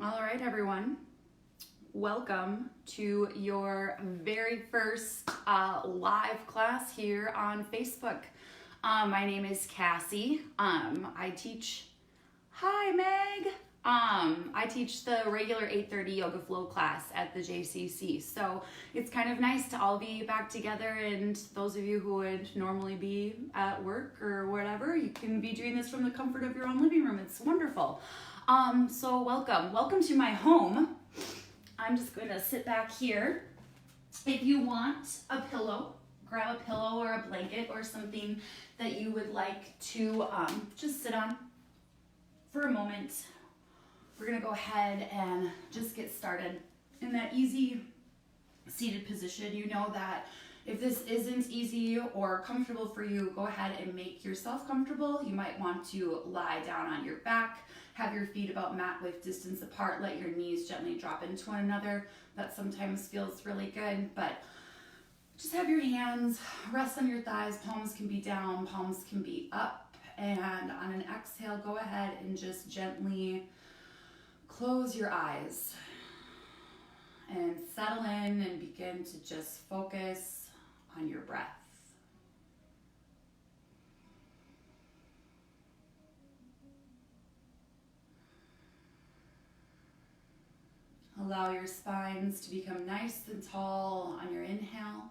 All right, everyone. Welcome to your very first live class here on Facebook. My name is Cassie. I teach. Hi, Meg. I teach the regular 8:30 yoga flow class at the JCC. So it's kind of nice to all be back together, and those of you who would normally be at work or whatever, you can be doing this from the comfort of your own living room. It's wonderful. So welcome to my home. I'm just going to sit back here. If you want a pillow, grab a pillow or a blanket or something that you would like to just sit on for a moment. We're gonna go ahead and just get started in that easy seated position. You know that if this isn't easy or comfortable for you, go ahead and make yourself comfortable. You might want to lie down on your back, have your feet about mat width distance apart, let your knees gently drop into one another. That sometimes feels really good, but just have your hands rest on your thighs. Palms can be down, palms can be up, and on an exhale, go ahead and just gently close your eyes and settle in and begin to just focus on your breath. Allow your spines to become nice and tall on your inhale.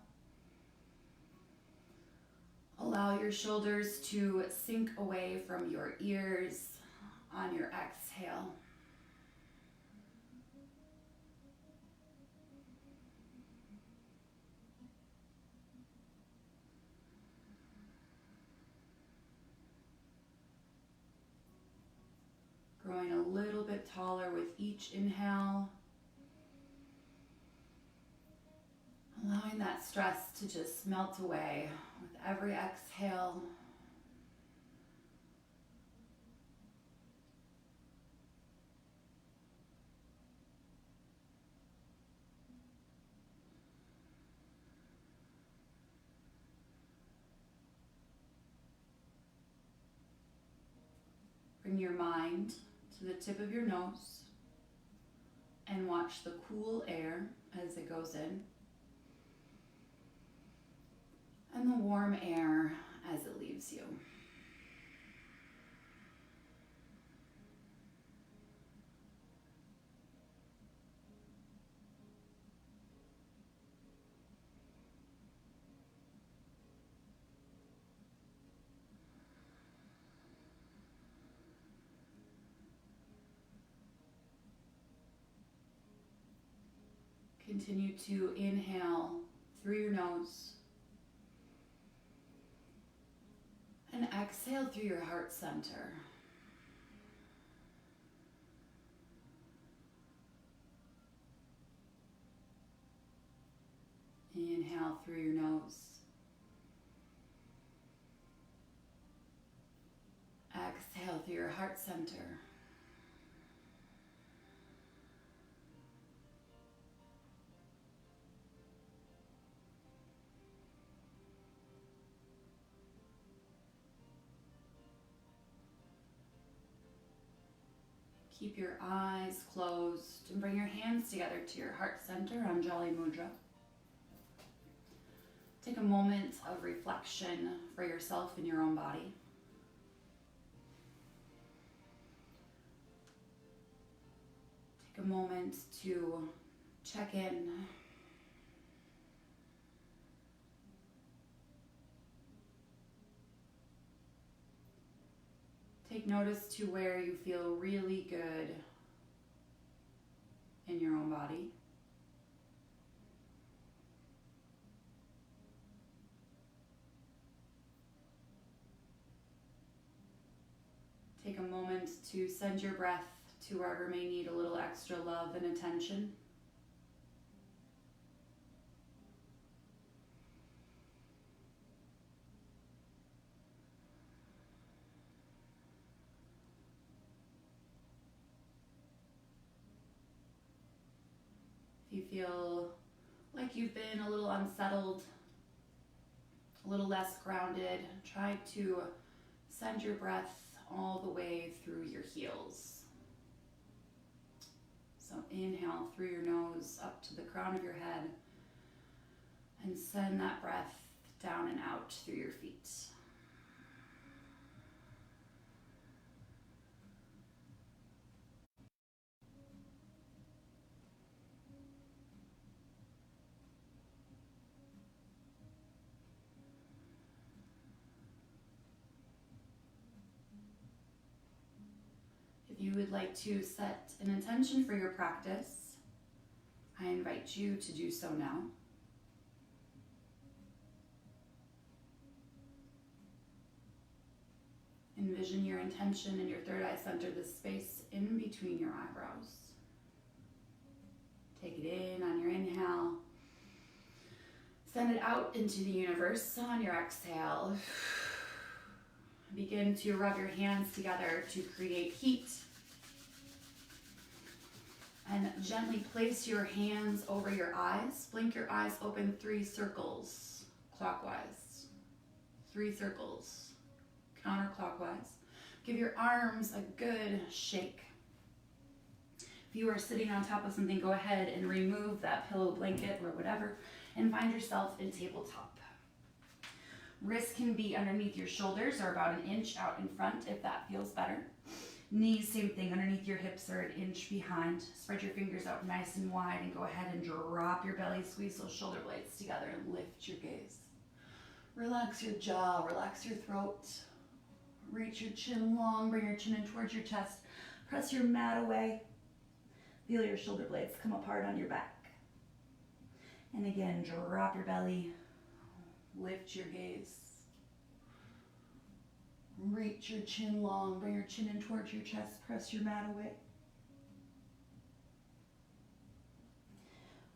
Allow your shoulders to sink away from your ears on your exhale. Growing a little bit taller with each inhale. Allowing that stress to just melt away with every exhale. Bring your mind to the tip of your nose and watch the cool air as it goes in and the warm air as it leaves you. Continue to inhale through your nose and exhale through your heart center. Inhale through your nose. Exhale through your heart center. Keep your eyes closed and bring your hands together to your heart center, Anjali Mudra. Take a moment of reflection for yourself in your own body. Take a moment to check in. Take notice to where you feel really good in your own body. Take a moment to send your breath to wherever may need a little extra love and attention. If you feel like you've been a little unsettled, a little less grounded, try to send your breath all the way through your heels. So inhale through your nose up to the crown of your head and send that breath down and out through your feet. If you would like to set an intention for your practice, I invite you to do so now. Envision your intention in your third eye center, the space in between your eyebrows. Take it in on your inhale. Send it out into the universe on your exhale. Begin to rub your hands together to create heat. And gently place your hands over your eyes. Blink your eyes open 3 circles clockwise. 3 circles counterclockwise. Give your arms a good shake. If you are sitting on top of something, go ahead and remove that pillow, blanket, or whatever, and find yourself in tabletop. Wrists can be underneath your shoulders or about an inch out in front if that feels better. Knees, same thing, underneath your hips or an inch behind. Spread your fingers out nice and wide and go ahead and drop your belly. Squeeze those shoulder blades together and lift your gaze. Relax your jaw, relax your throat. Reach your chin long, bring your chin in towards your chest. Press your mat away. Feel your shoulder blades come apart on your back. And again, drop your belly. Lift your gaze. Reach your chin long, bring your chin in towards your chest, press your mat away.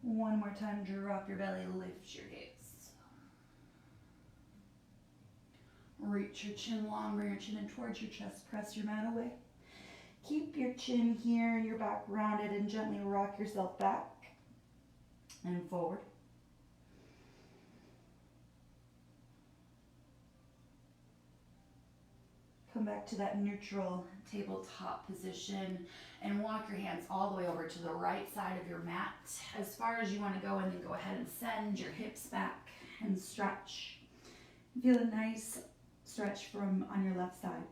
One more time, drop your belly, lift your gaze. Reach your chin long, bring your chin in towards your chest, press your mat away. Keep your chin here and your back rounded and gently rock yourself back and forward. Come back to that neutral tabletop position and walk your hands all the way over to the right side of your mat as far as you want to go, and then go ahead and send your hips back and stretch. Feel a nice stretch from on your left side.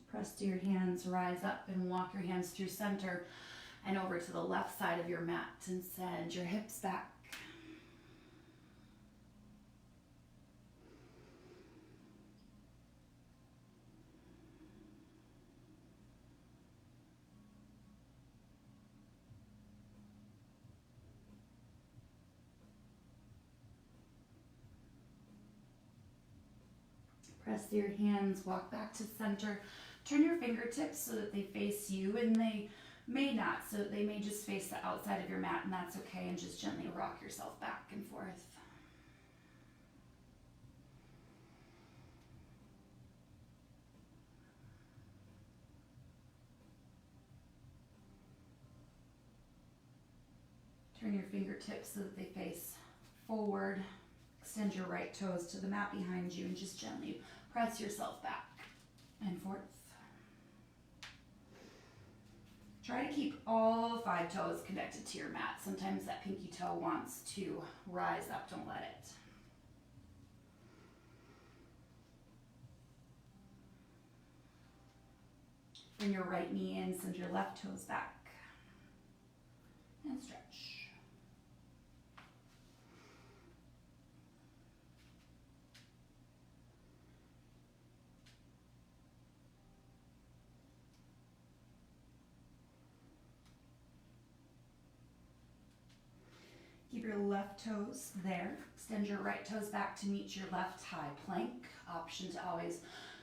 Press to your hands, rise up and walk your hands through center and over to the left side of your mat and send your hips back. Press your hands, walk back to center. Turn your fingertips so that they face you, and they may not, so they may just face the outside of your mat, and that's okay, and just gently rock yourself back and forth. Turn your fingertips so that they face forward. Extend your right toes to the mat behind you and just gently press yourself back and forth. Try to keep all 5 toes connected to your mat. Sometimes that pinky toe wants to rise up, don't let it. Bring your right knee in, send your left toes back, and stretch. Keep your left toes there. Extend your right toes back to meet your left high plank. Option to always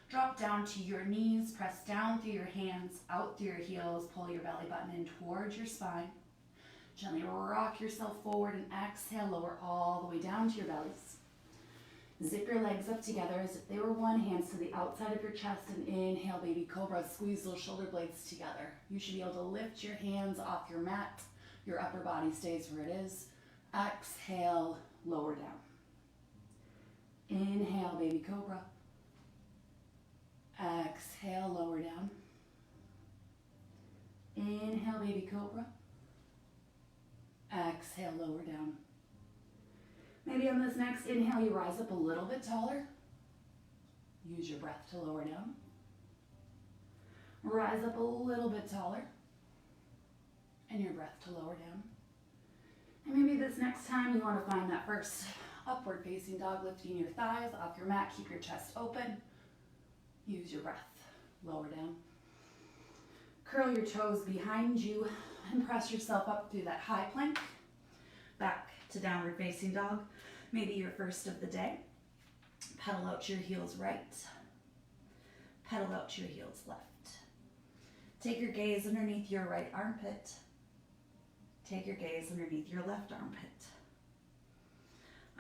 drop down to your knees, press down through your hands, out through your heels, pull your belly button in towards your spine. Gently rock yourself forward and exhale, lower all the way down to your bellies. Zip your legs up together as if they were one, hands to the outside of your chest, and inhale, baby cobra. Squeeze those shoulder blades together. You should be able to lift your hands off your mat. Your upper body stays where it is. Exhale, lower down. Inhale, baby cobra. Exhale, lower down. Inhale, baby cobra. Exhale, lower down. Maybe on this next inhale, you rise up a little bit taller. Use your breath to lower down. Rise up a little bit taller. And your breath to lower down. And maybe this next time you want to find that first upward facing dog, lifting your thighs off your mat. Keep your chest open. Use your breath. Lower down. Curl your toes behind you and press yourself up through that high plank. Back to downward facing dog. Maybe your first of the day. Pedal out your heels right. Pedal out your heels left. Take your gaze underneath your right armpit. Take your gaze underneath your left armpit.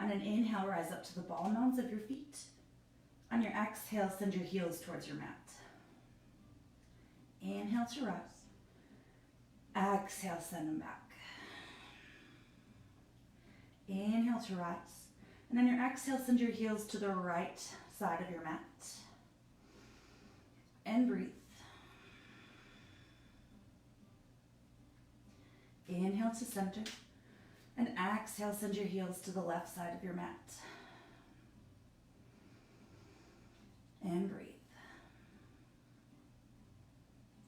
On an inhale, rise up to the ball mounds of your feet. On your exhale, send your heels towards your mat. Inhale to rise. Exhale, send them back. Inhale to rise. And on your exhale, send your heels to the right side of your mat. And breathe. Inhale to center. And exhale, send your heels to the left side of your mat. And breathe.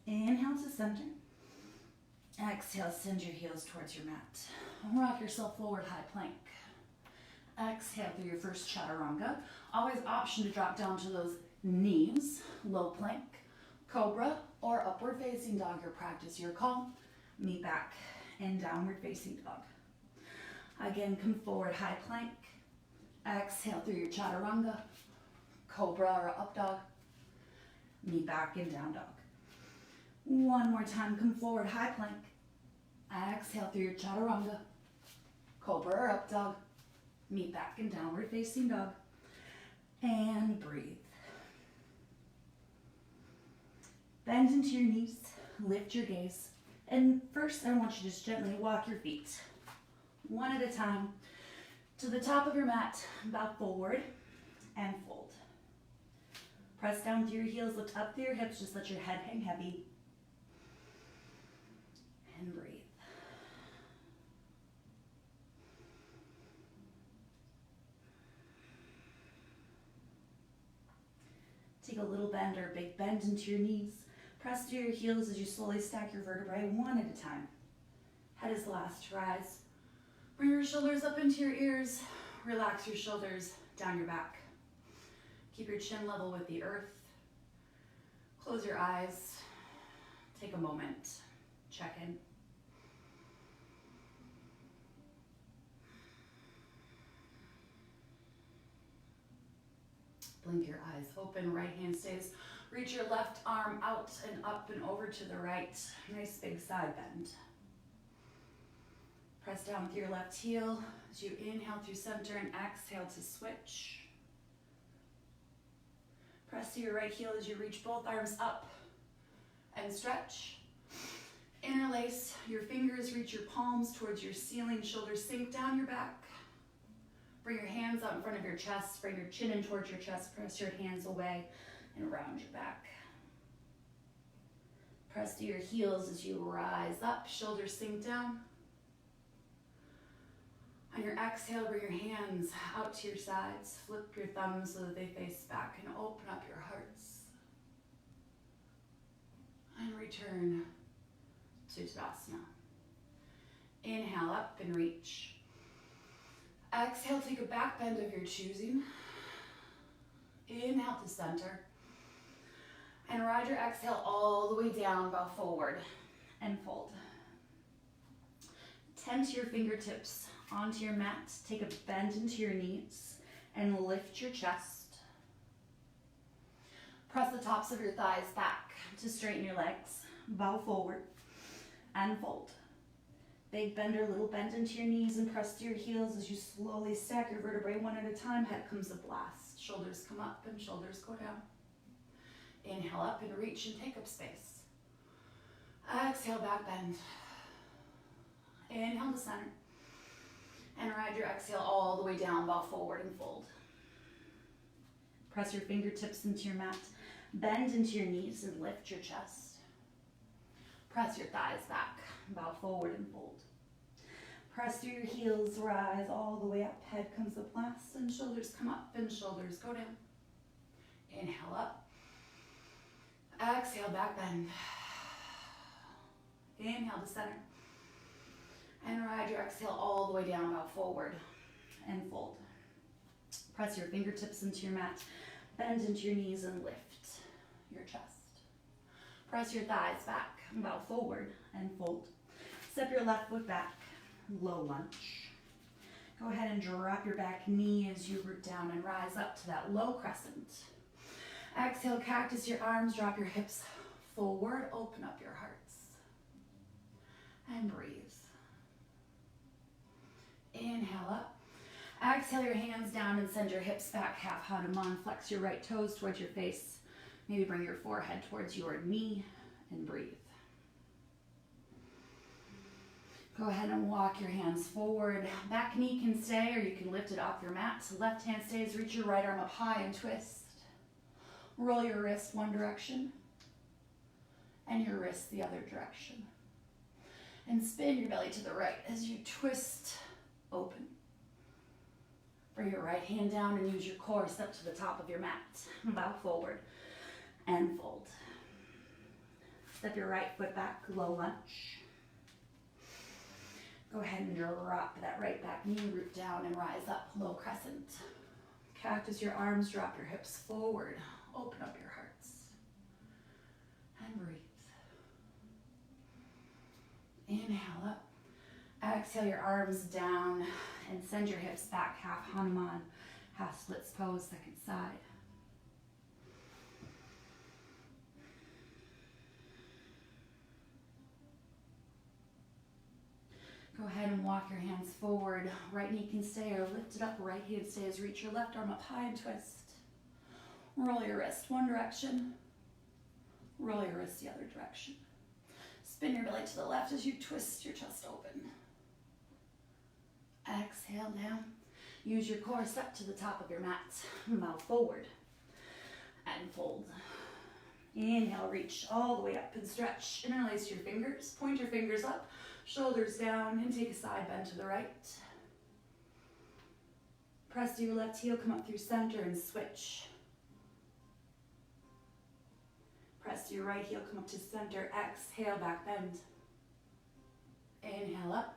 Inhale to center. Exhale, send your heels towards your mat. Rock yourself forward, high plank. Exhale through your first chaturanga. Always option to drop down to those knees. Low plank, cobra, or upward facing dog. Your practice, your call. Meet back and downward facing dog. Again, come forward, high plank. Exhale through your chaturanga, cobra or up dog. Meet back and down dog. One more time, come forward, high plank. Exhale through your chaturanga, cobra or up dog. Meet back and downward facing dog. And breathe. Bend into your knees, lift your gaze. And first, I want you to just gently walk your feet, one at a time, to the top of your mat. Bow forward and fold. Press down through your heels, lift up through your hips, just let your head hang heavy. And breathe. Take a little bend or a big bend into your knees. Press through your heels as you slowly stack your vertebrae one at a time. Head is last. Rise. Bring your shoulders up into your ears. Relax your shoulders down your back. Keep your chin level with the earth. Close your eyes. Take a moment. Check in. Blink your eyes open. Right hand stays. Reach your left arm out and up and over to the right. Nice big side bend. Press down with your left heel as you inhale through center and exhale to switch. Press to your right heel as you reach both arms up and stretch. Interlace your fingers, reach your palms towards your ceiling, shoulders sink down your back. Bring your hands out in front of your chest, bring your chin in towards your chest, press your hands away and around your back. Press to your heels as you rise up, shoulders sink down. On your exhale, bring your hands out to your sides, flip your thumbs so that they face back and open up your hearts. And return to Tadasana. Inhale up and reach. Exhale, take a back bend of your choosing. Inhale to center. And ride your exhale all the way down, bow forward and fold. Tense your fingertips onto your mat. Take a bend into your knees and lift your chest. Press the tops of your thighs back to straighten your legs. Bow forward and fold. Big bend or little bend into your knees and press to your heels as you slowly stack your vertebrae one at a time. Head comes a blast. Shoulders come up and shoulders go down. Inhale up and reach and take up space. Exhale, back bend. Inhale to center. And ride your exhale all the way down, bow forward and fold. Press your fingertips into your mat. Bend into your knees and lift your chest. Press your thighs back. Bow forward and fold. Press through your heels, rise all the way up. Head comes up last and shoulders come up and shoulders go down. Inhale up. Exhale, back bend. Inhale to center. And ride your exhale all the way down, bow forward and fold. Press your fingertips into your mat. Bend into your knees and lift your chest. Press your thighs back, bow forward and fold. Step your left foot back, low lunge. Go ahead and drop your back knee as you root down and rise up to that low crescent. Exhale, cactus your arms, drop your hips forward, open up your hearts. And breathe. Inhale up. Exhale your hands down and send your hips back, half Hanuman. Flex your right toes towards your face. Maybe bring your forehead towards your knee and breathe. Go ahead and walk your hands forward. Back knee can stay or you can lift it off your mat. Left hand stays, reach your right arm up high and twist. Roll your wrist one direction and your wrist the other direction. And spin your belly to the right as you twist open. Bring your right hand down and use your core, step to the top of your mat. Bow forward and fold. Step your right foot back, low lunge. Go ahead and drop that right back knee, root down and rise up, low crescent. Cactus your arms, drop your hips forward, open up your hearts. And breathe. Inhale up. Exhale your arms down and send your hips back, half Hanuman, half splits pose, second side. Go ahead and walk your hands forward. Right knee can stay or lift it up. Right hand stays. Reach your left arm up high and twist. Roll your wrist one direction. Roll your wrist the other direction. Spin your belly to the left as you twist your chest open. Exhale down. Use your core, step to the top of your mat. Bow forward and fold. Inhale, reach all the way up and stretch. Interlace your fingers, point your fingers up, shoulders down, and take a side bend to the right. Press to your left heel, come up through center and switch. Press to your right heel, come up to center, exhale, back bend. Inhale up.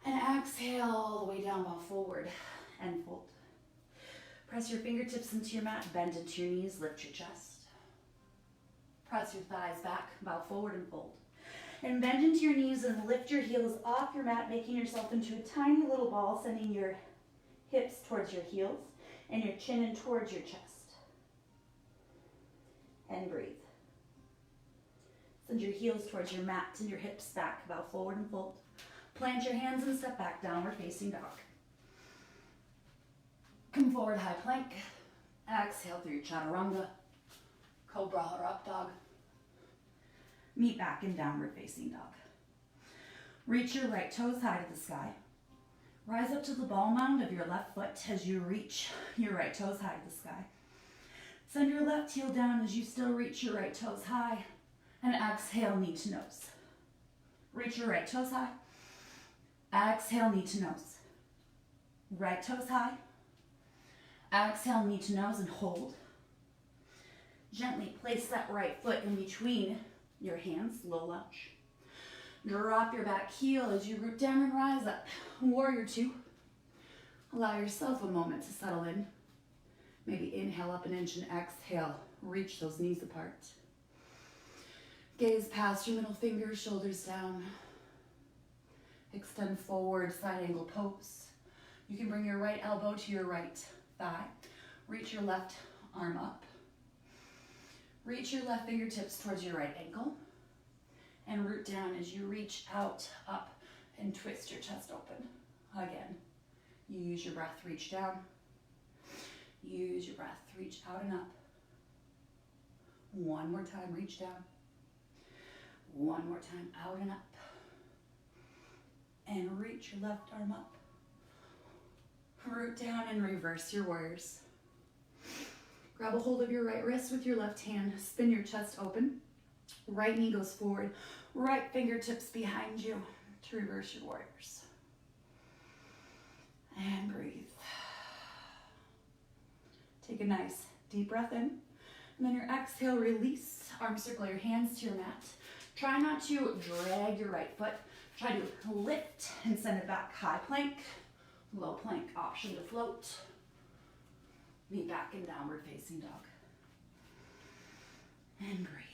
And exhale all the way down, bow forward and fold. Press your fingertips into your mat, bend into your knees, lift your chest. Press your thighs back, bow forward and fold. And bend into your knees and lift your heels off your mat, making yourself into a tiny little ball, sending your hips towards your heels and your chin in towards your chest. And breathe. Send your heels towards your mat and your hips back, bow forward and fold. Plant your hands and step back, downward facing dog. Come forward, high plank. Exhale through your chaturanga. Cobra or up dog. Meet back in downward facing dog. Reach your right toes high to the sky. Rise up to the ball mound of your left foot as you reach your right toes high to the sky. Send your left heel down as you still reach your right toes high. And exhale, knee to nose. Reach your right toes high. Exhale, knee to nose. Right toes high. Exhale, knee to nose and hold. Gently place that right foot in between your hands, low lunge. Drop your back heel as you root down and rise up. Warrior two. Allow yourself a moment to settle in. Maybe inhale up an inch and exhale. Reach those knees apart. Gaze past your middle fingers, shoulders down. Extend forward, side angle pose. You can bring your right elbow to your right thigh. Reach your left arm up. Reach your left fingertips towards your right ankle. And root down as you reach out, up, and twist your chest open. Again, you use your breath, reach down. Use your breath, reach out and up. One more time, reach down. One more time, out and up. And reach your left arm up. Root down and reverse your warriors. Grab a hold of your right wrist with your left hand. Spin your chest open. Right knee goes forward. Right fingertips behind you to reverse your warriors. And breathe. Take a nice deep breath in. And then your exhale, release. Arms circle your hands to your mat. Try not to drag your right foot. Try to lift and send it back. High plank, low plank, option to float. Meet back in downward facing dog. And breathe.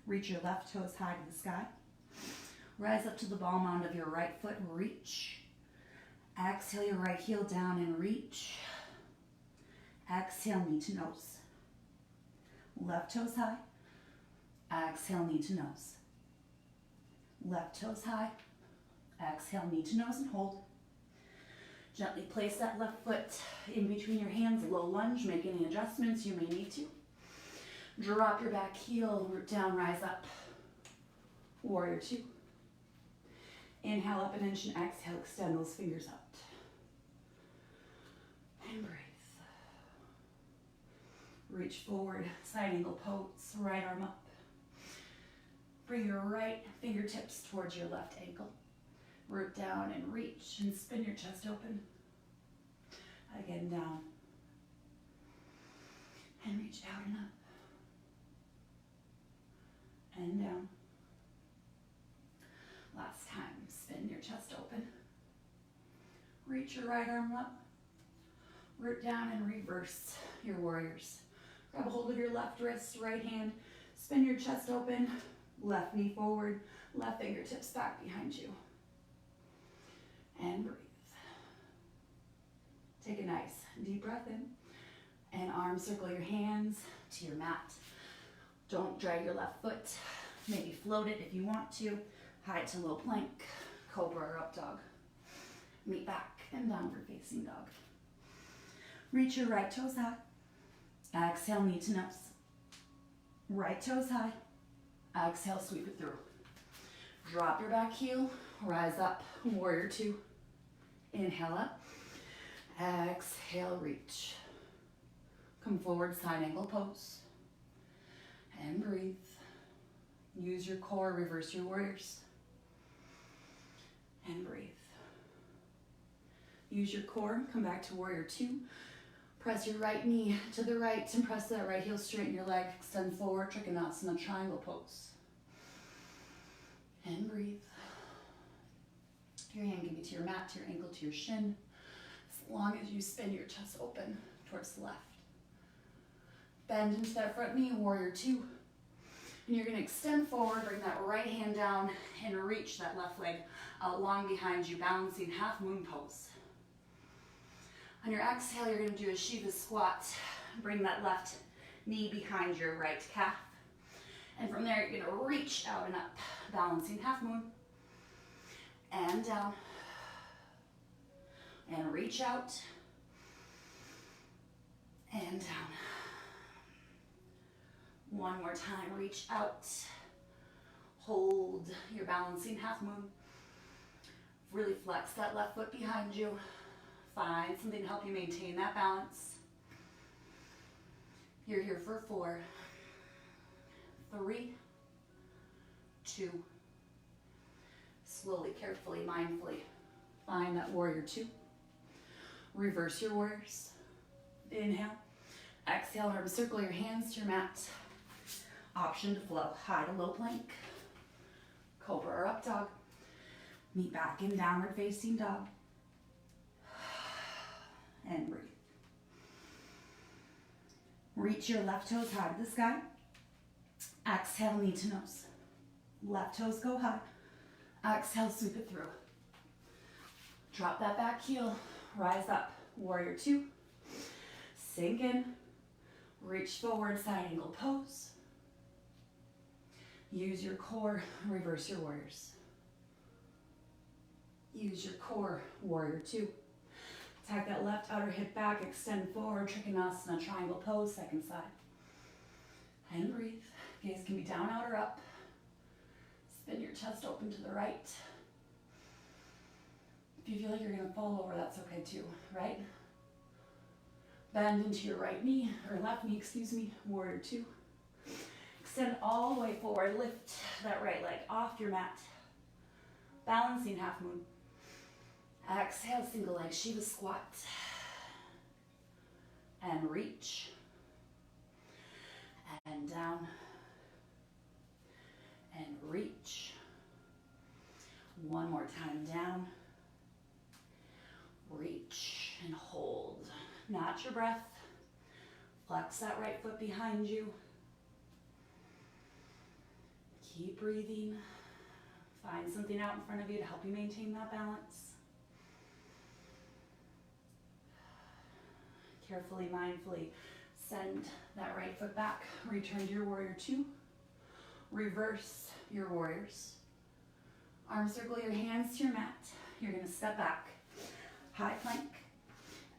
Reach your left toes high to the sky. Rise up to the ball mound of your right foot and reach. Exhale your right heel down and reach. Exhale, knee to nose. Left toes high. Exhale, knee to nose. Left toes high. Exhale, knee to nose and hold. Gently place that left foot in between your hands, low lunge, make any adjustments you may need to. Drop your back heel, root down, rise up. Warrior two. Inhale up an inch and exhale, extend those fingers out. And breathe. Reach forward, side angle pose, right arm up. Bring your right fingertips towards your left ankle. Root down and reach and spin your chest open. Again, down. And reach out and up. And down. Last time, spin your chest open. Reach your right arm up. Root down and reverse your warriors. Grab a hold of your left wrist, right hand. Spin your chest open. Left knee forward. Left fingertips back behind you. And breathe. Take a nice deep breath in. And arms circle your hands to your mat. Don't drag your left foot. Maybe float it if you want to. High to low plank, cobra or up dog. Meet back and downward facing dog. Reach your right toes high. Exhale, knee to nose. Right toes high. Exhale, sweep it through. Drop your back heel, rise up, warrior two. Inhale up. Exhale, reach. Come forward, side angle pose. And breathe. Use your core, reverse your warriors. And breathe. Use your core, come back to warrior two. Press your right knee to the right and press that right heel, straighten your leg, extend forward, Trikonasana, triangle pose. And breathe. Your hand can be to your mat, to your ankle, to your shin, as long as you spin your chest open towards the left. Bend into that front knee, warrior two. And you're gonna extend forward, bring that right hand down and reach that left leg out long behind you, balancing half moon pose. On your exhale, you're gonna do a Shiva squat. Bring that left knee behind your right calf. And from there, you're gonna reach out and up, balancing half moon. And down. And reach out. And down. One more time, reach out. Hold your balancing half moon. Really flex that left foot behind you. Find something to help you maintain that balance. You're here for 4, 3, 2. Slowly, carefully, mindfully find that warrior two. Reverse your warriors. Inhale. Exhale, arms circle your hands to your mat. Option to flow. High to low plank. Cobra or up dog. Meet back in downward facing dog. And breathe. Reach your left toes high to the sky. Exhale, knee to nose. Left toes go high. Exhale, sweep it through. Drop that back heel. Rise up. Warrior two. Sink in. Reach forward, side angle pose. Use your core, reverse your warriors. Use your core, warrior two. Tag that left outer hip back, extend forward, Trikonasana, triangle pose, second side. And breathe. Gaze can be down, out, or up. Spin your chest open to the right. If you feel like you're gonna fall over, that's okay too, right? Bend into your right knee, or left knee, excuse me, warrior two. Extend all the way forward, lift that right leg off your mat. Balancing half moon. Exhale, single leg Shiva squat. And reach. And down. And reach. One more time, down. Reach and hold. Notch your breath. Flex that right foot behind you. Keep breathing. Find something out in front of you to help you maintain that balance. Carefully, mindfully send that right foot back. Return to your warrior two. Reverse your warriors. Arm circle your hands to your mat. You're going to step back. High plank.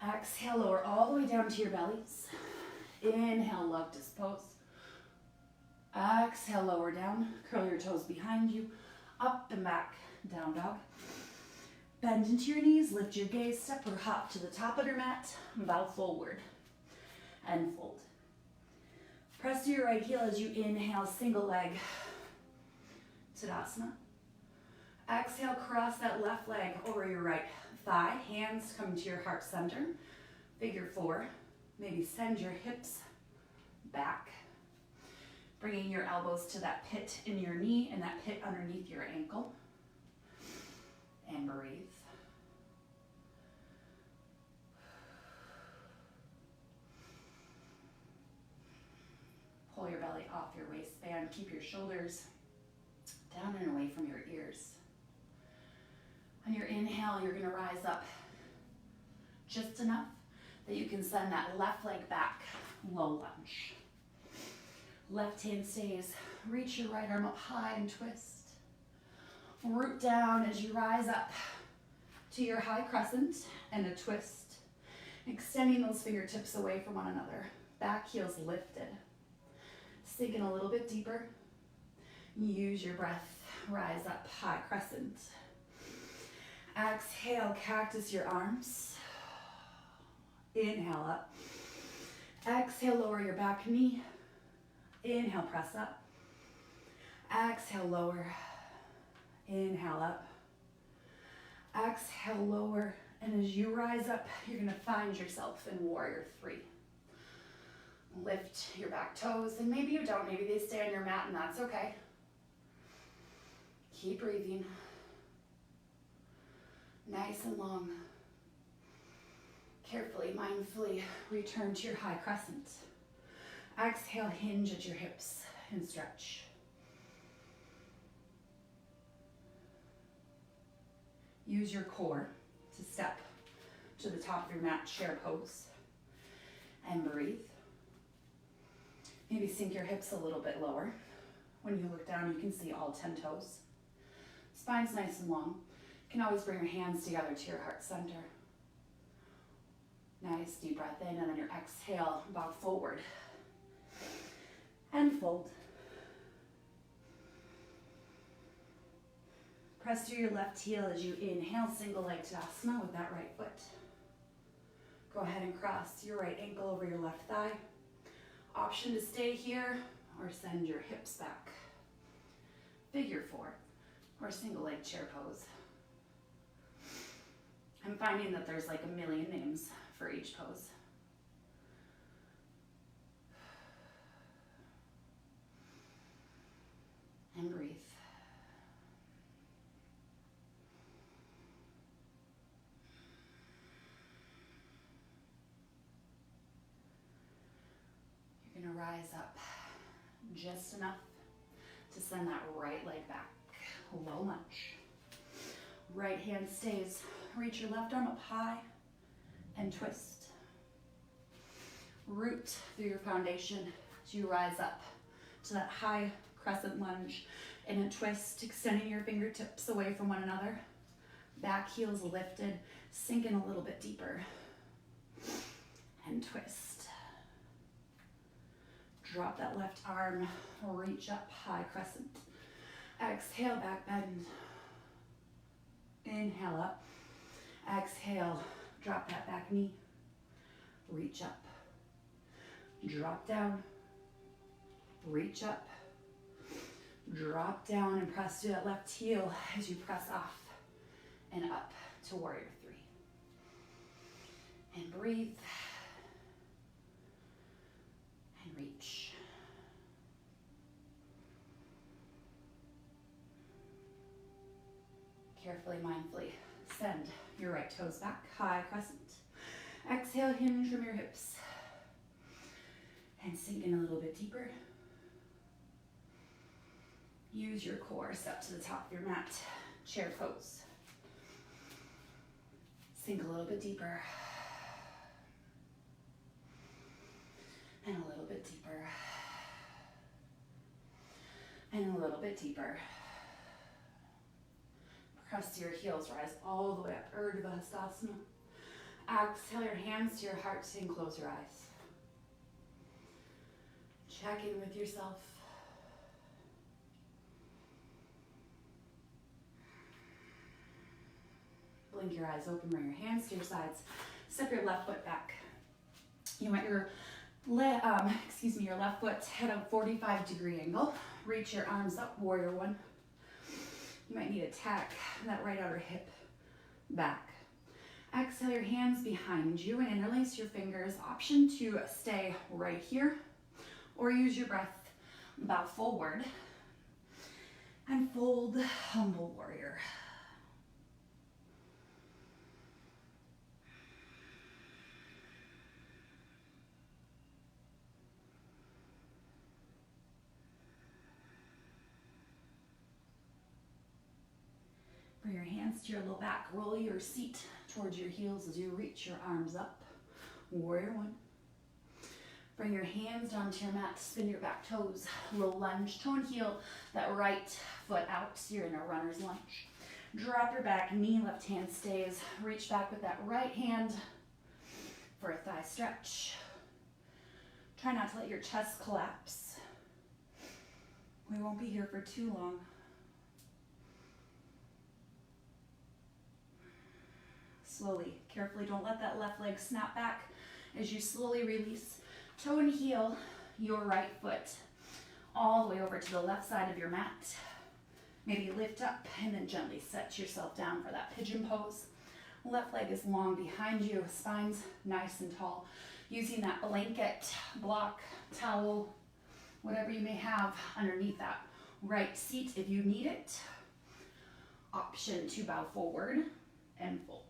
Exhale, lower all the way down to your bellies. Inhale, locust pose. Exhale, lower down. Curl your toes behind you. Up and back, down dog. Bend into your knees, lift your gaze, step or hop to the top of your mat, bow forward, and fold. Press to your right heel as you inhale, single leg, Tadasana. Exhale, cross that left leg over your right thigh, hands come to your heart center, figure four. Maybe send your hips back, bringing your elbows to that pit in your knee and that pit underneath your ankle. And breathe. Pull your belly off your waistband. Keep your shoulders down and away from your ears. On your inhale, you're going to rise up just enough that you can send that left leg back, low lunge. Left hand stays. Reach your right arm up high and twist. Root down as you rise up to your high crescent and a twist. Extending those fingertips away from one another. Back heels lifted. Sink in a little bit deeper. Use your breath. Rise up, high crescent. Exhale, cactus your arms. Inhale up. Exhale, lower your back knee. Inhale, press up. Exhale, lower. Inhale up. Exhale, lower. And as you rise up, you're going to find yourself in warrior three. Lift your back toes, and maybe you don't. Maybe they stay on your mat, and that's okay. Keep breathing. Nice and long. Carefully, mindfully return to your high crescent. Exhale, hinge at your hips and stretch. Use your core to step to the top of your mat, chair pose, and breathe. Maybe sink your hips a little bit lower. When you look down, you can see all 10 toes. Spine's nice and long. You can always bring your hands together to your heart center. Nice deep breath in, and then your exhale, bow forward and fold. Press through your left heel as you inhale, single leg Tadasana with that right foot. Go ahead and cross your right ankle over your left thigh. Option to stay here or send your hips back. Figure four or single leg chair pose. I'm finding that there's like a million names for each pose. And breathe. You're going to rise up just enough to send that right leg back. Low lunge. Right hand stays. Reach your left arm up high and twist. Root through your foundation as you rise up to that high crescent lunge and a twist, extending your fingertips away from one another. Back heels lifted. Sink in a little bit deeper and twist. Drop that left arm, reach up, high crescent. Exhale, back bend. Inhale up. Exhale, drop that back knee. reach up, drop down, reach up, drop down, and press through that left heel as you press off and up to warrior three. And breathe and reach. Carefully, mindfully send your right toes back, high crescent. Exhale, hinge from your hips. And sink in a little bit deeper. Use your core, step to the top of your mat, chair pose. Sink a little bit deeper. And a little bit deeper. And a little bit deeper. Press your heels, rise all the way up, Urdhva Hastasana. Exhale your hands to your heart and close your eyes. Check in with yourself. Blink your eyes open, bring your hands to your sides. Step your left foot back. You want your your left foot at a 45-degree angle. Reach your arms up, warrior one. You might need to tack that right outer hip back. Exhale your hands behind you and interlace your fingers. Option to stay right here or use your breath, bow forward and fold, humble warrior. Bring your hands to your low back. Roll your seat towards your heels as you reach your arms up. Warrior one. Bring your hands down to your mat. Spin your back toes. Low lunge. Toe and heel that right foot out. So you're in a runner's lunge. Drop your back knee. Left hand stays. Reach back with that right hand for a thigh stretch. Try not to let your chest collapse. We won't be here for too long. Slowly, carefully, don't let that left leg snap back as you slowly release. Toe and heel your right foot all the way over to the left side of your mat. Maybe lift up and then gently set yourself down for that pigeon pose. Left leg is long behind you, spine's nice and tall. Using that blanket, block, towel, whatever you may have underneath that right seat if you need it. Option to bow forward and fold.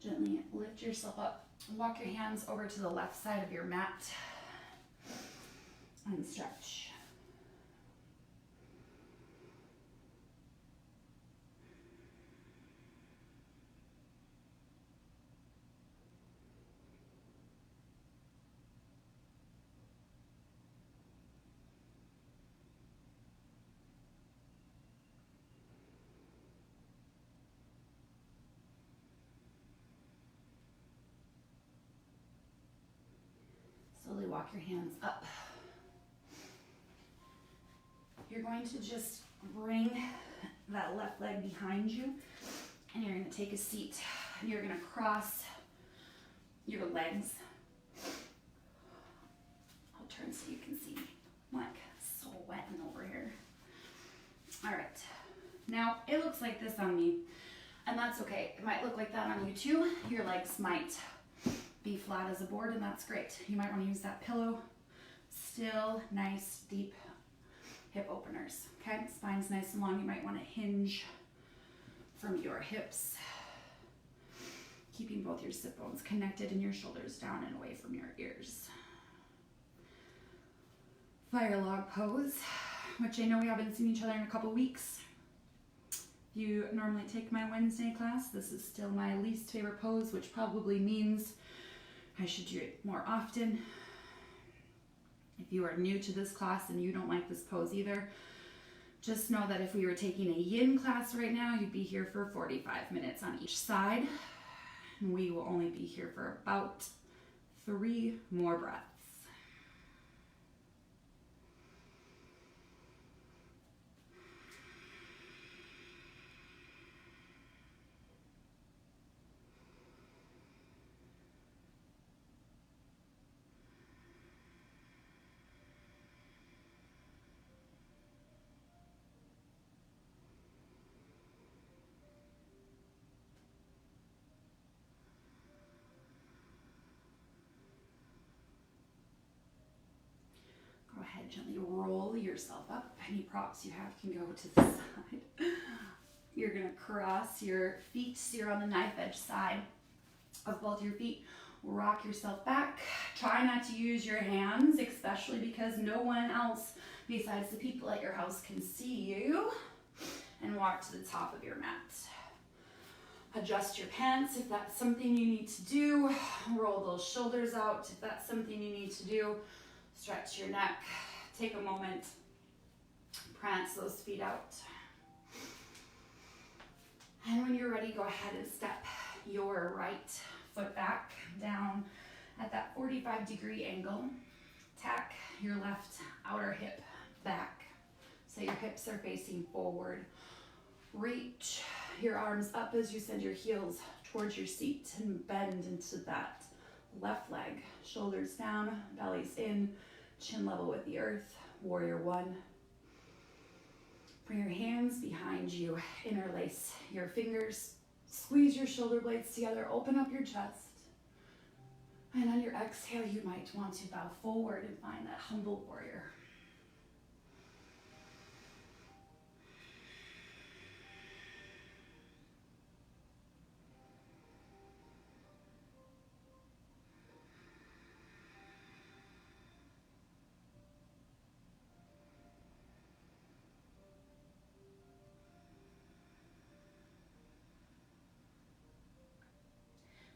Gently lift yourself up. Walk your hands over to the left side of your mat and stretch. Slowly walk your hands up. You're going to just bring that left leg behind you and you're going to take a seat. You're going to cross your legs. I'll turn so you can see. I'm like so sweating over here. All right. Now it looks like this on me and that's okay. It might look like that on you too. Your legs might be flat as a board and that's great. You might want to use that pillow. Still nice deep hip openers. Okay, spine's nice and long. You might want to hinge from your hips, keeping both your sit bones connected and your shoulders down and away from your ears. Fire log pose, which I know we haven't seen each other in a couple weeks. If you normally take my Wednesday class, this is still my least favorite pose, which probably means I should do it more often. If you are new to this class and you don't like this pose either, just know that if we were taking a yin class right now, you'd be here for 45 minutes on each side. And we will only be here for about 3 more breaths. Go ahead, gently roll yourself up. Any props you have can go to the side. You're gonna cross your feet, so you're on the knife edge side of both your feet. Rock yourself back. Try not to use your hands, especially because no one else besides the people at your house can see you. And walk to the top of your mat. Adjust your pants if that's something you need to do. Roll those shoulders out if that's something you need to do. Stretch your neck. Take a moment. Prance those feet out. And when you're ready, go ahead and step your right foot back down at that 45-degree angle. Tack your left outer hip back so your hips are facing forward. Reach your arms up as you send your heels towards your seat and bend into that left leg. Shoulders down, belly's in, chin level with the earth. Warrior one. Bring your hands behind you, interlace your fingers, squeeze your shoulder blades together, open up your chest. And on your exhale, you might want to bow forward and find that humble warrior.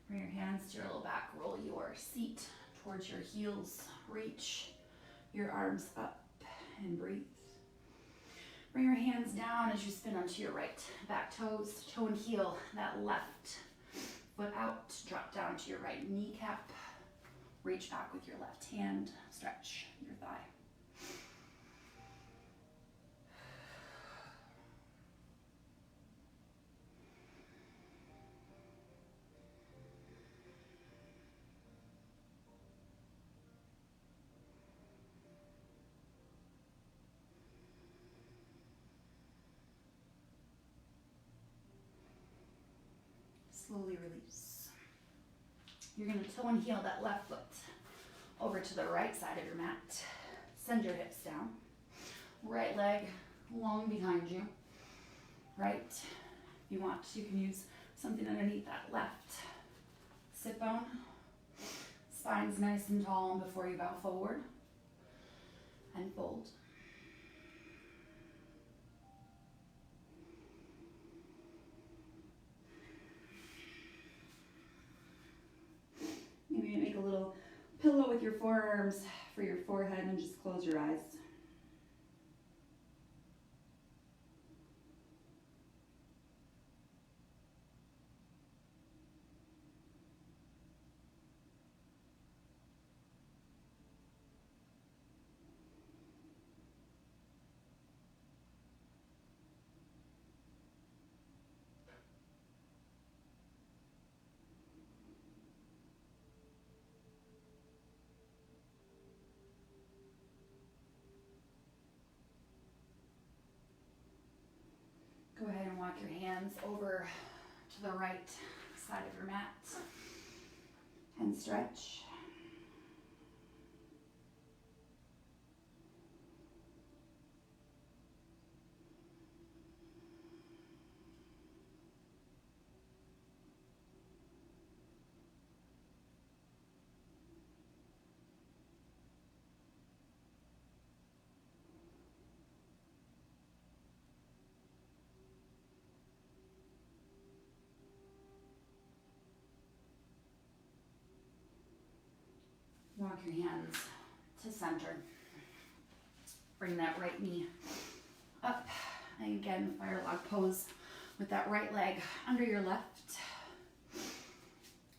Bring your hands to your low back, roll your seat towards your heels, reach your arms up and breathe. Bring your hands down as you spin onto your right back toes, toe and heel, that left foot out, drop down to your right kneecap, reach back with your left hand, stretch your thigh. Slowly release. You're going to toe and heel that left foot over to the right side of your mat. Send your hips down. Right leg long behind you. Right. If you want, you can use something underneath that left sit bone. Spine's nice and tall before you bow forward. And fold. Maybe make a little pillow with your forearms for your forehead and just close your eyes. Go ahead and walk your hands over to the right side of your mat and stretch. your hands to center. Bring that right knee up. And again, fire log pose with that right leg under your left.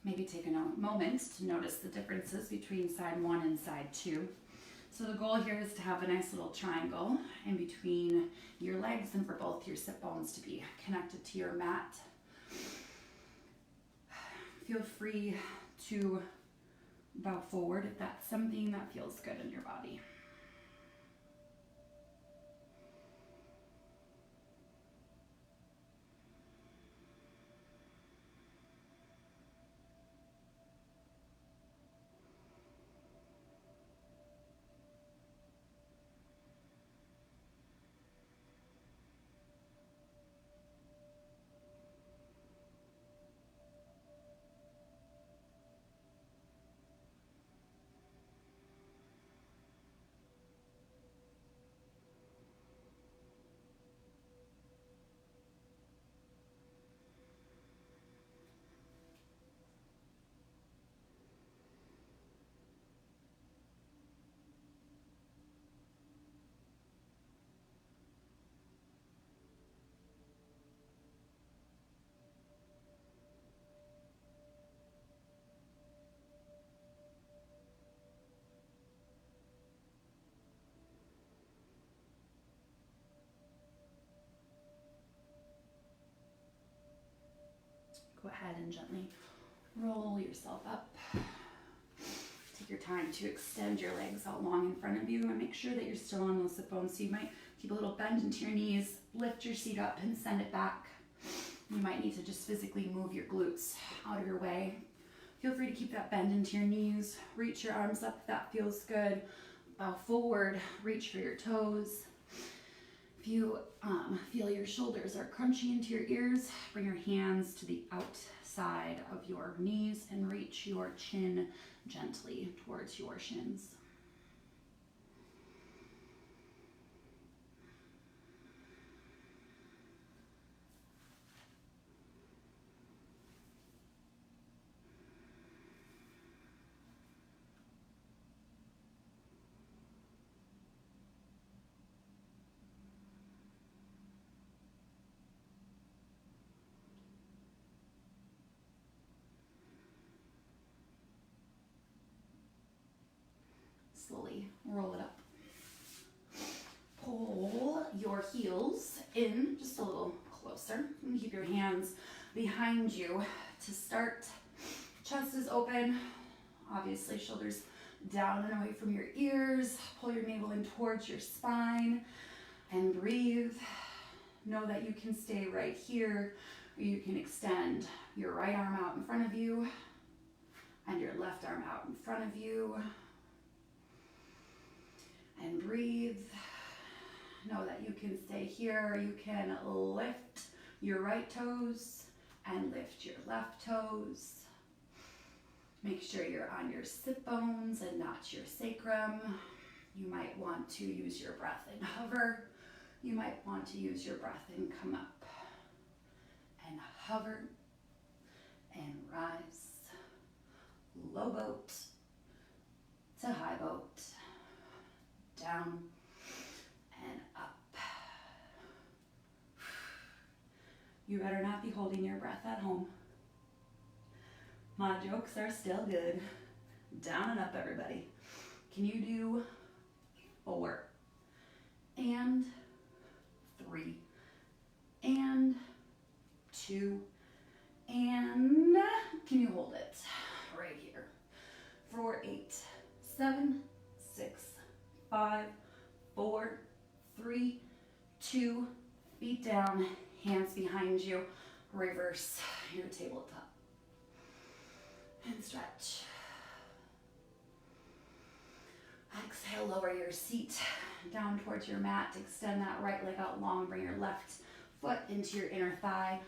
Maybe take a moment to notice the differences between side one and side two. So the goal here is to have a nice little triangle in between your legs and for both your sit bones to be connected to your mat. Feel free to bow forward if that's something that feels good in your body. Go ahead and gently roll yourself up. Take your time to extend your legs out long in front of you and make sure that you're still on those sit bones. So you might keep a little bend into your knees, lift your seat up and send it back. You might need to just physically move your glutes out of your way. Feel free to keep that bend into your knees. Reach your arms up if that feels good. Bow forward, reach for your toes. If you feel your shoulders are crunchy into your ears, bring your hands to the outside of your knees and reach your chin gently towards your shins. Slowly roll it up. Pull your heels in just a little closer. And keep your hands behind you to start. Chest is open. Obviously, shoulders down and away from your ears. Pull your navel in towards your spine and breathe. Know that you can stay right here, or you can extend your right arm out in front of you and your left arm out in front of you. And breathe. Know that you can stay here. You can lift your right toes and lift your left toes. Make sure you're on your sit bones and not your sacrum. You might want to use your breath and hover. You might want to use your breath and come up and hover and rise. Low boat to high boat. Down and up. You better not be holding your breath at home. My jokes are still good. Down and up, everybody. Can you do 4 and 3 and 2 and can you hold it right here? 4, 8, 7, 6, 5, 4, 3, 2, feet down, hands behind you, reverse your tabletop. And stretch. Exhale, lower your seat down towards your mat. Extend that right leg out long. Bring your left foot into your inner thigh.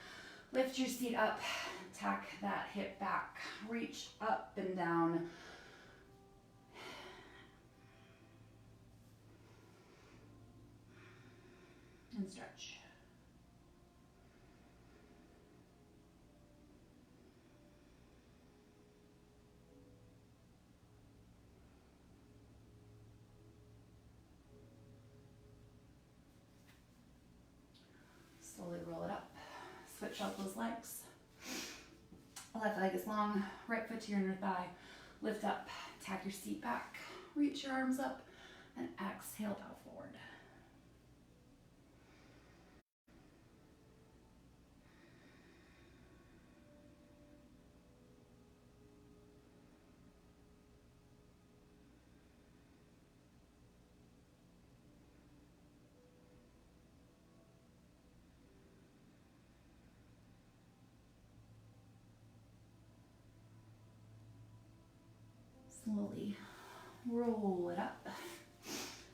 Lift your seat up. Tack that hip back. Reach up and down. And stretch. switch out those legs. Left leg is long, right foot to your inner thigh. Lift up, tap your seat back, reach your arms up, and exhale, bow forward. Slowly roll it up.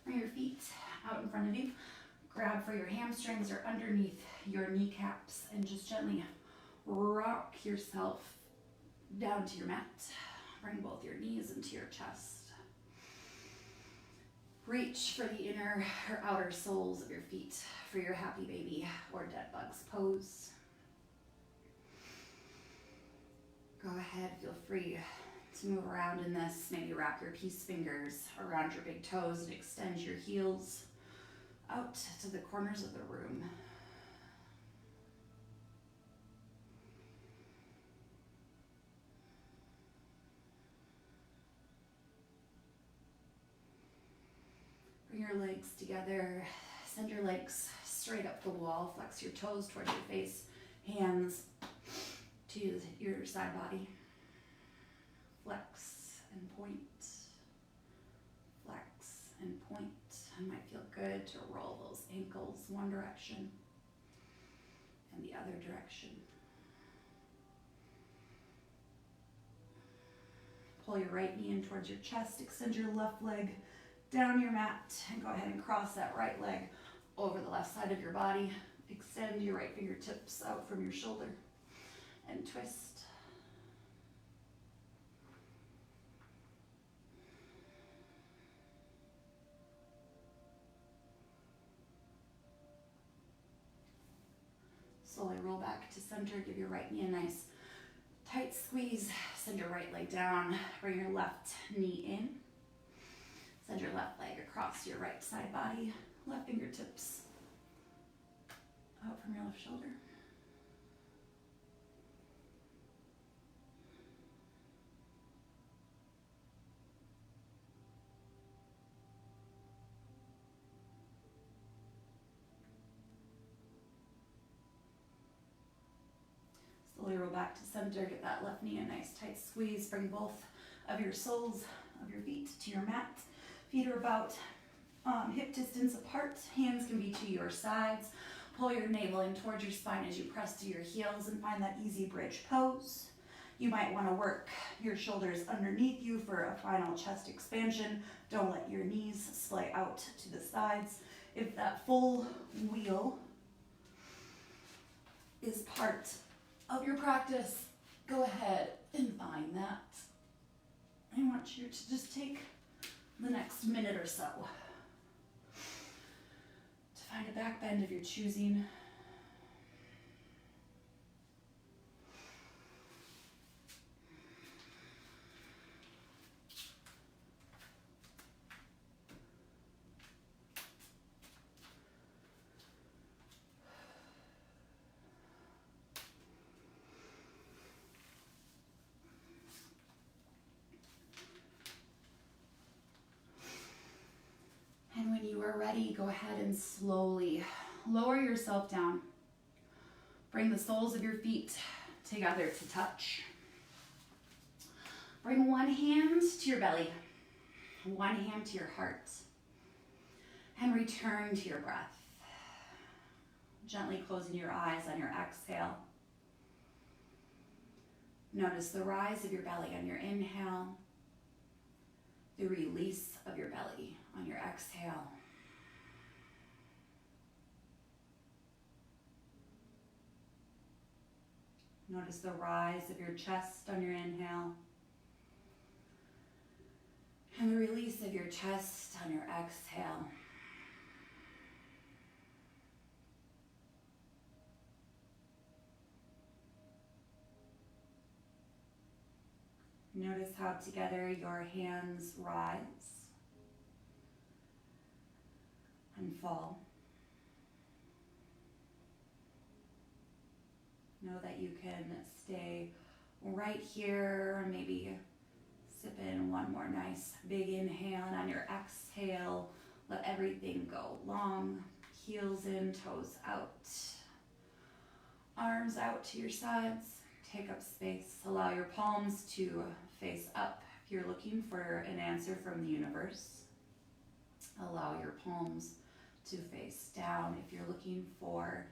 Bring your feet out in front of you. Grab for your hamstrings or underneath your kneecaps and just gently rock yourself down to your mat. Bring both your knees into your chest. Reach for the inner or outer soles of your feet for your happy baby or dead bugs pose. Go ahead, feel free to move around in this. Maybe wrap your peace fingers around your big toes and extend your heels out to the corners of the room. Bring your legs together. Send your legs straight up the wall. Flex your toes towards your face. Hands to your side body. Flex and point. Flex and point. It might feel good to roll those ankles one direction and the other direction. Pull your right knee in towards your chest. Extend your left leg down your mat and go ahead and cross that right leg over the left side of your body. Extend your right fingertips out from your shoulder and twist. Slowly roll back to center. Give your right knee a nice tight squeeze. Send your right leg down. Bring your left knee in. Send your left leg across your right side body. Left fingertips out from your left shoulder. Slowly roll back to center. Get that left knee a nice tight squeeze. Bring both of your soles of your feet to your mat. Feet are about hip distance apart. Hands can be to your sides. Pull your navel in towards your spine as you press to your heels and find that easy bridge pose. You might want to work your shoulders underneath you for a final chest expansion. Don't let your knees splay out to the sides. If that full wheel is part of your practice, go ahead and find that. I want you to just take the next minute or so to find a back bend of your choosing. And when you are ready, go ahead and slowly lower yourself down. Bring the soles of your feet together to touch. Bring one hand to your belly, one hand to your heart, and return to your breath. Gently closing your eyes on your exhale. Notice the rise of your belly on your inhale, the release of your belly on your exhale. Notice the rise of your chest on your inhale and the release of your chest on your exhale. Notice how together your hands rise and fall. Know that you can stay right here, maybe sip in one more nice big inhale, and on your exhale, let everything go long, heels in, toes out, arms out to your sides, take up space, allow your palms to face up if you're looking for an answer from the universe. Allow your palms to face down if you're looking for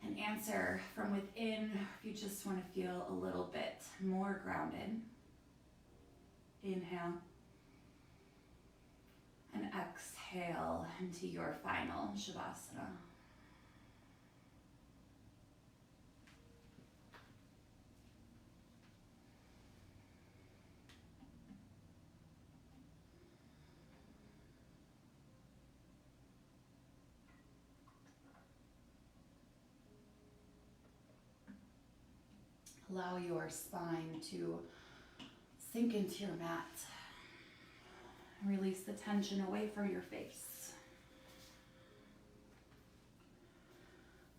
an answer from within, if you just want to feel a little bit more grounded. Inhale and exhale into your final Shavasana. Allow your spine to sink into your mat. Release the tension away from your face.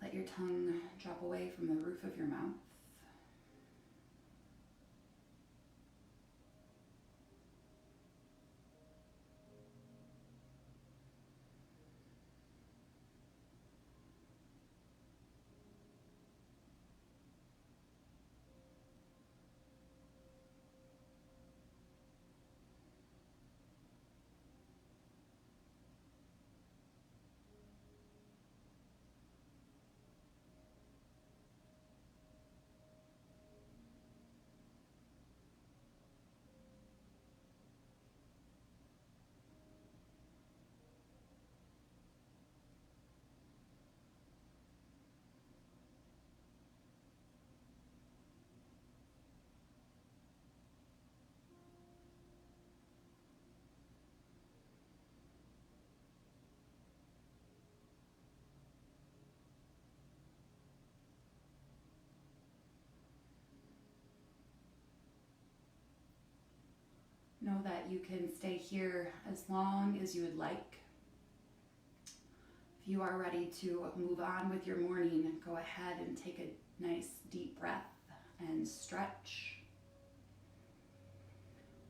Let your tongue drop away from the roof of your mouth. Know that you can stay here as long as you would like. If you are ready to move on with your morning, go ahead and take a nice deep breath and stretch.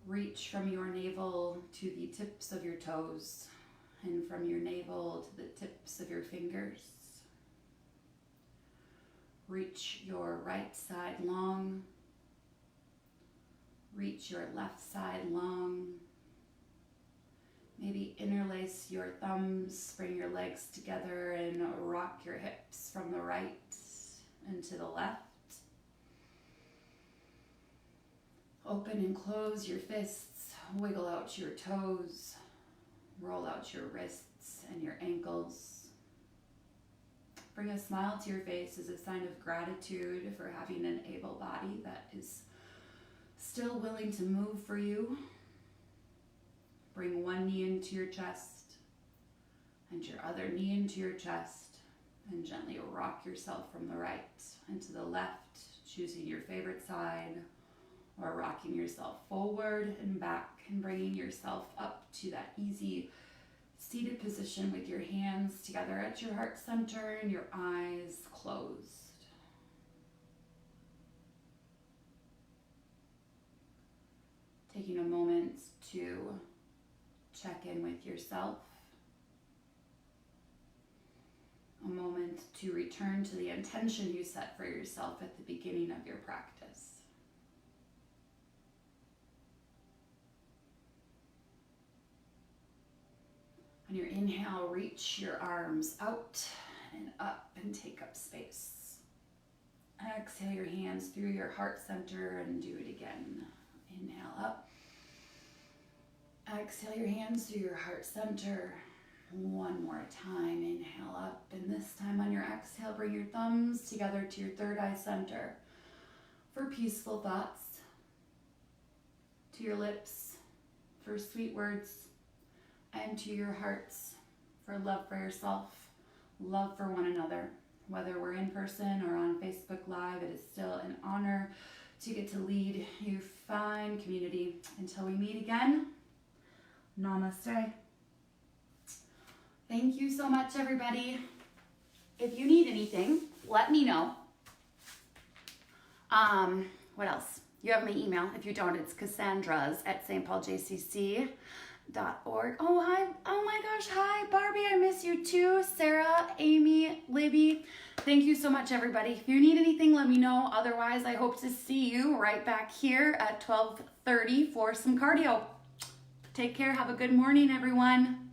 Reach from your navel to the tips of your toes, and from your navel to the tips of your fingers. Reach your right side long. Reach your left side long. Maybe interlace your thumbs, bring your legs together, and rock your hips from the right and to the left. Open and close your fists, wiggle out your toes, roll out your wrists and your ankles. Bring a smile to your face as a sign of gratitude for having an able body that is still willing to move for you. Bring one knee into your chest and your other knee into your chest, and gently rock yourself from the right and to the left, choosing your favorite side, or rocking yourself forward and back and bringing yourself up to that easy seated position with your hands together at your heart center and your eyes closed. Taking a moment to check in with yourself. A moment to return to the intention you set for yourself at the beginning of your practice. On your inhale, reach your arms out and up and take up space. Exhale your hands through your heart center and do it again. Inhale up. Exhale your hands through your heart center. One more time. Inhale up, and this time on your exhale, bring your thumbs together to your third eye center for peaceful thoughts. To your lips for sweet words, and to your hearts for love for yourself, love for one another. Whether we're in person or on Facebook Live, it is still an honor to get to lead you fine community. Until we meet again, namaste. Thank you so much, everybody. If you need anything, let me know. What else? You have my email. If you don't, it's cassandras@stpauljcc.org. Oh, hi. Oh my gosh. Hi, Barbie. I miss you too. Sarah, Amy, Libby. Thank you so much, everybody. If you need anything, let me know. Otherwise, I hope to see you right back here at 12:30 for some cardio. Take care. Have a good morning, everyone.